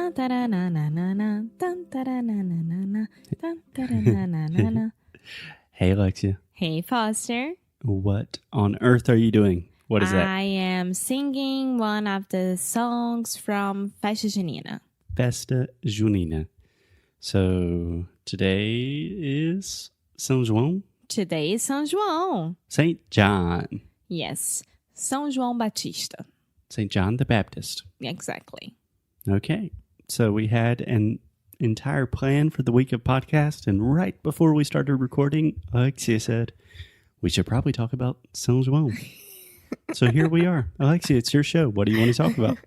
Dun, da, da, na, na, na, na. Dun, da, da, na, na, na, na. Dun, da, da, na, na, na, na. Hey, Alexia. Hey, Foster. What on earth are you doing? What is that? I am singing one of the songs from Festa Junina. Festa Junina. So today is São João? Today is São João. St. John. Yes, São João Batista. St. John the Baptist. Exactly. Okay. So we had an entire plan for the week of podcast, and right before we started recording, Alexia said, we should probably talk about São João. So here we are. Alexia, it's your show. What do you want to talk about?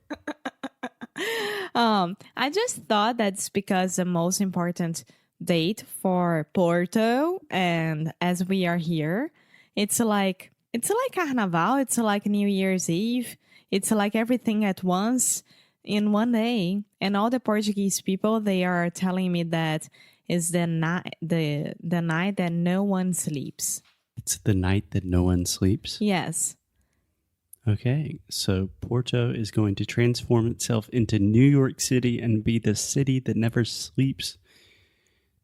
I just thought that's because the most important date for Porto, and as we are here, it's like Carnaval, it's like New Year's Eve, it's like everything at once in one day. And all the Portuguese people, they are telling me that is the night that no one sleeps. It's the night that no one sleeps? Yes. Okay, so Porto is going to transform itself into New York City and be the city that never sleeps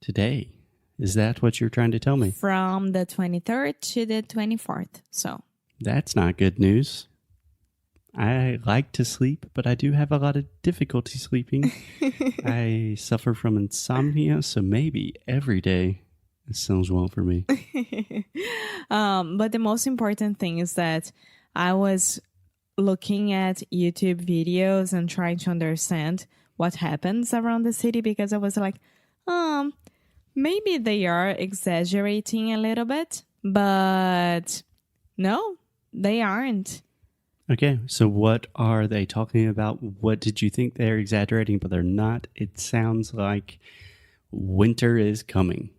today. Is that what you're trying to tell me? From the 23rd to the 24th, so. That's not good news. I like to sleep, but I do have a lot of difficulty sleeping. I suffer from insomnia, so maybe every day is São João for me. But the most important thing is that I was looking at YouTube videos and trying to understand what happens around the city because I was like, maybe they are exaggerating a little bit, but no, they aren't. Okay, so what are they talking about? What did you think they're exaggerating, but they're not? It sounds like winter is coming.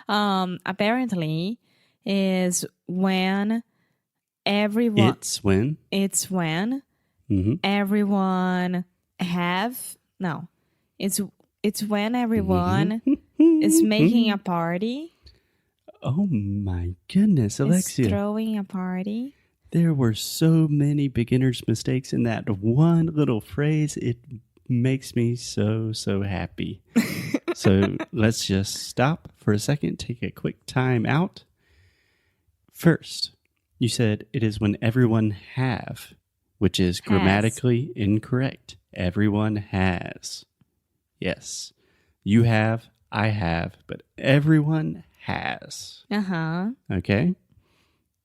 Apparently is when everyone... It's when everyone have... No, it's when everyone is making a party. Oh my goodness, Alexia. Is throwing a party. There were so many beginner's mistakes in that one little phrase. It makes me so happy. So let's just stop for a second, take a quick time out. First, you said it is when everyone have, which is grammatically incorrect. Everyone has. Yes. You have, I have, but everyone has. Uh-huh. Okay?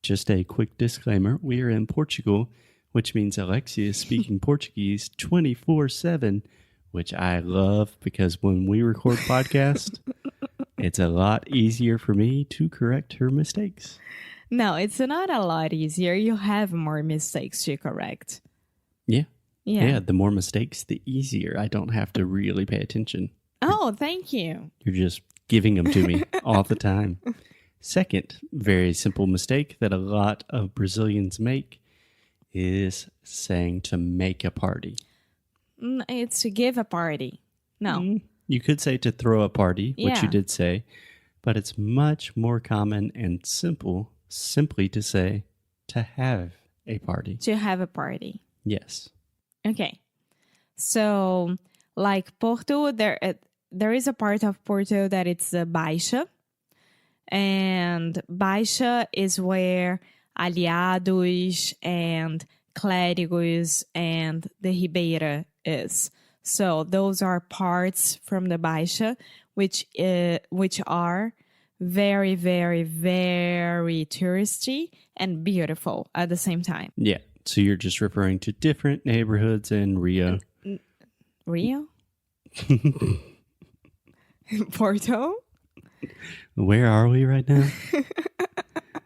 Just a quick disclaimer. We are in Portugal, which means Alexia is speaking Portuguese 24/7, which I love because when we record podcasts, it's a lot easier for me to correct her mistakes. No, it's not a lot easier. You have more mistakes to correct. Yeah. The more mistakes, the easier. I don't have to really pay attention. Oh, thank you. You're just giving them to me all the time. Second, very simple mistake that a lot of Brazilians make is saying to make a party. It's to give a party. No. You could say to throw a party, which you did say, but it's much more common and simple simply to say to have a party. To have a party. Yes. Okay. So, like Porto, there is a part of Porto that it's the Baixa. And Baixa is where aliados and clérigos and the Ribeira is. So those are parts from the Baixa, which are very, very, very touristy and beautiful at the same time. Yeah. So you're just referring to different neighborhoods in Rio. Rio? Porto? Where are we right now?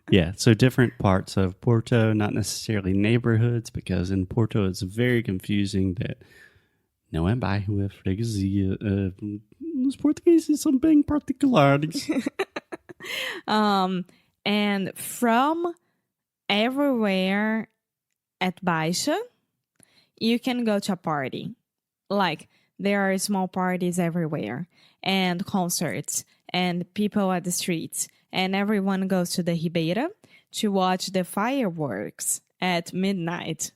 Yeah, so different parts of Porto, not necessarily neighborhoods, because in Porto it's very confusing that não é bairro, é freguesia. Os portugueses são bem particulares. And from everywhere at Baixa, you can go to a party. Like, there are small parties everywhere, and concerts, and people at the streets, and everyone goes to the Ribeira to watch the fireworks at midnight.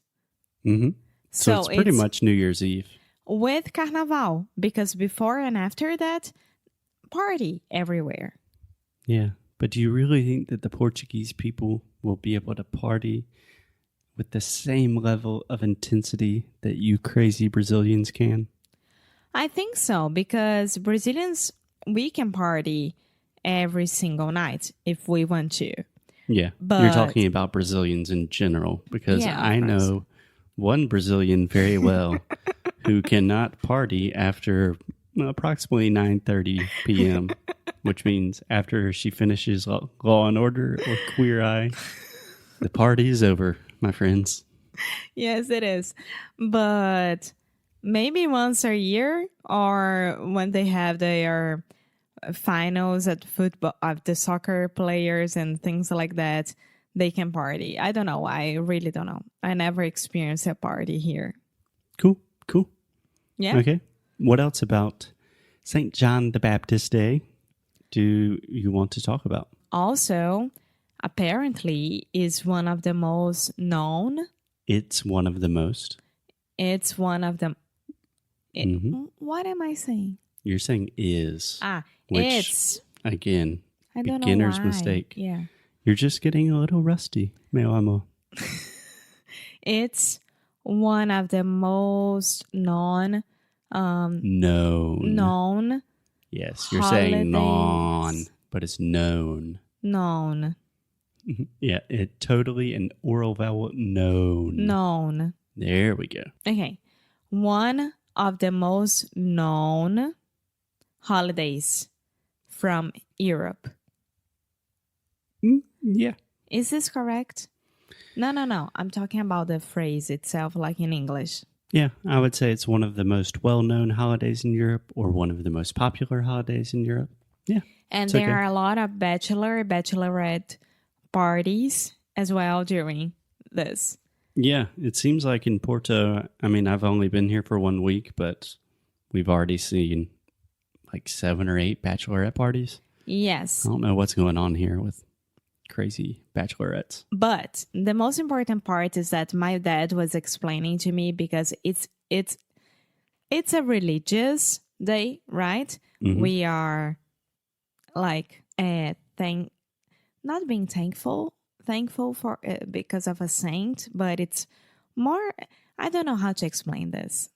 Mm-hmm. So it's pretty much New Year's Eve. with Carnaval, because before and after that, party everywhere. Yeah. But do you really think that the Portuguese people will be able to party with the same level of intensity that you crazy Brazilians can? I think so, because Brazilians, we can party every single night if we want to. Yeah. But You're talking about Brazilians in general, because Yeah, of I course. know one Brazilian very well who cannot party after approximately 9:30 p.m., which means after she finishes Law and Order or Queer Eye, the party is over, my friends. Yes, it is. But maybe once a year, or when they have their finals at football of the soccer players and things like that, they can party. I don't know. I really don't know. I never experienced a party here. Cool. Yeah. Okay. What else about St. John the Baptist Day do you want to talk about? Also, apparently, is one of the most known. It's one of the most. It's one of the. Mhm. What am I saying? You're saying is. Which, It's. again, I don't beginner's know why. mistake. Yeah. You're just getting a little rusty, meu amor. It's one of the most known. Known. Yes, you're saying non, holidays. but it's known. Known. Yeah, it totally an oral vowel known. Known. There we go. Okay. One of the most known holidays from Europe. Yeah. Is this correct? No. I'm talking about the phrase itself, like in English. Yeah, I would say it's one of the most well-known holidays in Europe, or one of the most popular holidays in Europe. Yeah. And it's there okay. are a lot of bachelorette parties as well during this. Yeah, it seems like in Porto, I mean, I've only been here for 1 week, but we've already seen like 7 or 8 bachelorette parties. Yes. I don't know what's going on here with crazy bachelorettes. But the most important part is that my dad was explaining to me, because it's a religious day, right? Mhm. We are like not being thankful for because of a saint, but it's more, I don't know how to explain this.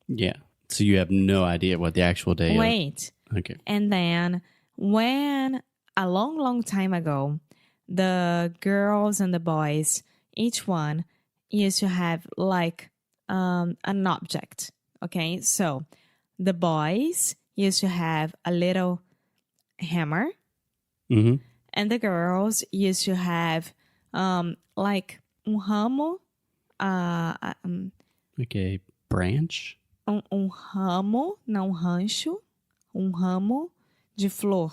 Yeah. So you have no idea what the actual day is. Wait. Okay. And then when a long time ago, the girls and the boys, each one used to have like an object. Okay. So the boys used to have a little hammer, Mm-hmm. and the girls used to have like ramo, Like a branch? ramo, não rancho, ramo de flor.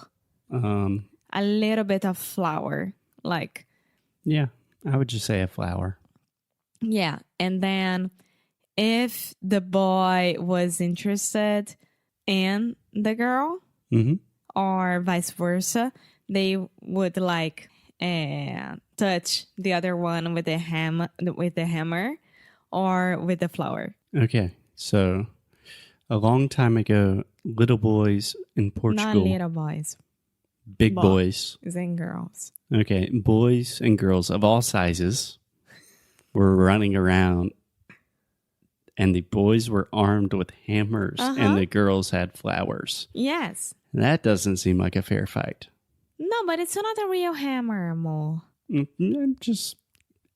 A little bit of flower, like. Yeah, I would just say a flower. Yeah. And then if the boy was interested in the girl, Mm-hmm. or vice versa, they would like touch the other one with the hammer or with the flower. Okay, so a long time ago, little boys in Portugal, Not little boys, big boys, and girls. okay, boys and girls of all sizes were running around, and the boys were armed with hammers, and the girls had flowers. Yes. That doesn't seem like a fair fight. No, but it's not a real hammer, amor. I'm just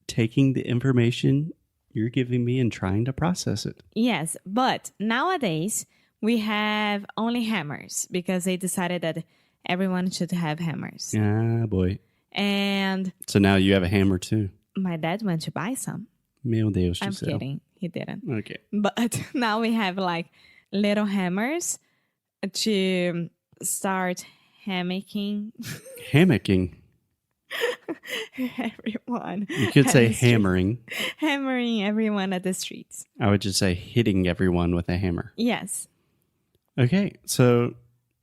taking the information you're giving me and trying to process it. Yes, but nowadays we have only hammers, because they decided that everyone should have hammers. Ah, boy. And So now you have a hammer too. my dad went to buy some. Meu Deus do I'm céu. kidding. He didn't. Okay. But now we have like little hammers to start hammocking Hammocking. everyone. You could at say the street. hammering. Hammering everyone at the streets. I would just say hitting everyone with a hammer. Yes. Okay, so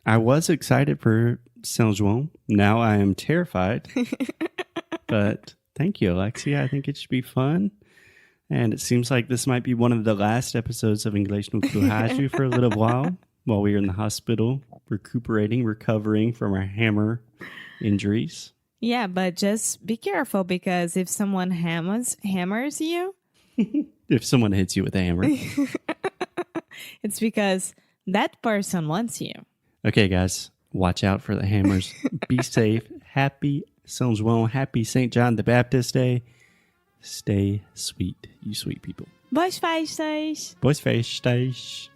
I was excited for São João. Now I am terrified. But thank you, Alexia. I think it should be fun. And it seems like this might be one of the last episodes of Inglês no Rádio for a little while we are in the hospital, recovering from our hammer injuries. Yeah, but just be careful because if someone hammers you, if someone hits you with a hammer, it's because that person wants you. Okay, guys, watch out for the hammers. Be safe. Happy São João. Happy St. John the Baptist Day. Stay sweet, you sweet people. Boas festas! Boas festas!